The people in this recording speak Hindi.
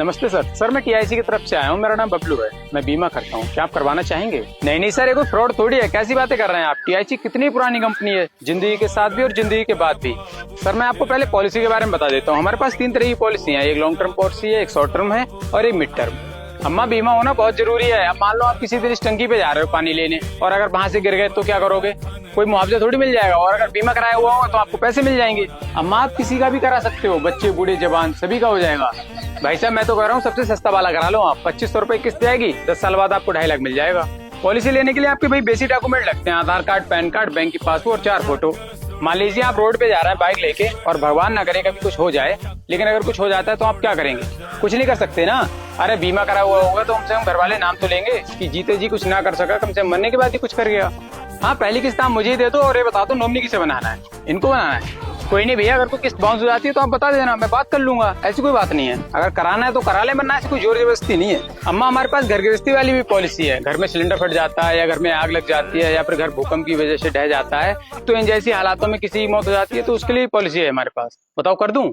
नमस्ते सर। सर मैं टीआईसी की तरफ से आया हूँ, मेरा नाम बबलू है, मैं बीमा करता हूँ। क्या आप करवाना चाहेंगे? नहीं नहीं सर, ये कोई फ्रॉड थोड़ी है, कैसी बातें कर रहे हैं आप। टीआईसी कितनी पुरानी कंपनी है, जिंदगी के साथ भी और जिंदगी के बाद भी। सर मैं आपको पहले पॉलिसी के बारे में बता देता हूँ। हमारे पास 3 तरह की पॉलिसी है, एक लॉन्ग टर्म पॉलिसी है, एक शॉर्ट टर्म है और एक मिड टर्म। अम्मा बीमा होना बहुत जरूरी है। अब मान लो आप किसी दिन इस टंकी पे जा रहे हो पानी लेने और अगर वहां से गिर गए तो क्या करोगे? कोई मुआवजा थोड़ी मिल जाएगा। और अगर बीमा कराया हुआ होगा तो आपको पैसे मिल जाएंगे। अम्मा आप किसी का भी करा सकते हो, बच्चे बूढ़े जवान सभी का हो जाएगा। भाई साहब मैं तो कह रहा हूँ सबसे सस्ता वाला करा लो आप। 2500 रुपए किस्त जाएगी, 10 साल बाद आपको 2.5 लाख मिल जाएगा। पॉलिसी लेने के लिए आपके भाई बेसिक डॉक्यूमेंट लगते हैं, आधार कार्ड, पैन कार्ड, बैंक की पासबुक, 4 फोटो। मान लीजिए आप रोड पे जा रहे हैं बाइक लेके और भगवान ना करे कभी कुछ हो जाए, लेकिन अगर कुछ हो जाता है तो आप क्या करेंगे? कुछ नहीं कर सकते ना। अरे बीमा करा हुआ होगा तो हमसे हम घर वाले नाम तो लेंगे कि जीते जी कुछ ना कर सका, कम से कम मरने के बाद ही कुछ कर गया। हाँ पहली किस्त आप मुझे ही दे दो और ये बता दो नॉमिनी किसे बनाना है। इनको बनाना है। कोई नहीं भैया, अगर कोई किस्त बाउंस हो जाती है तो आप बता देना, मैं बात कर लूंगा। ऐसी कोई बात नहीं है, अगर कराना है तो करा ले, वरना ऐसी कोई जोर जबरदस्ती नहीं है। अम्मा हमारे पास घर गृहस्थी वाली भी पॉलिसी है। घर में सिलेंडर फट जाता है या घर में आग लग जाती है या फिर घर भूकंप की वजह से ढह जाता है, तो इन जैसी हालातों में किसी की मौत हो जाती है तो उसके लिए पॉलिसी है हमारे पास। बताओ कर दूं?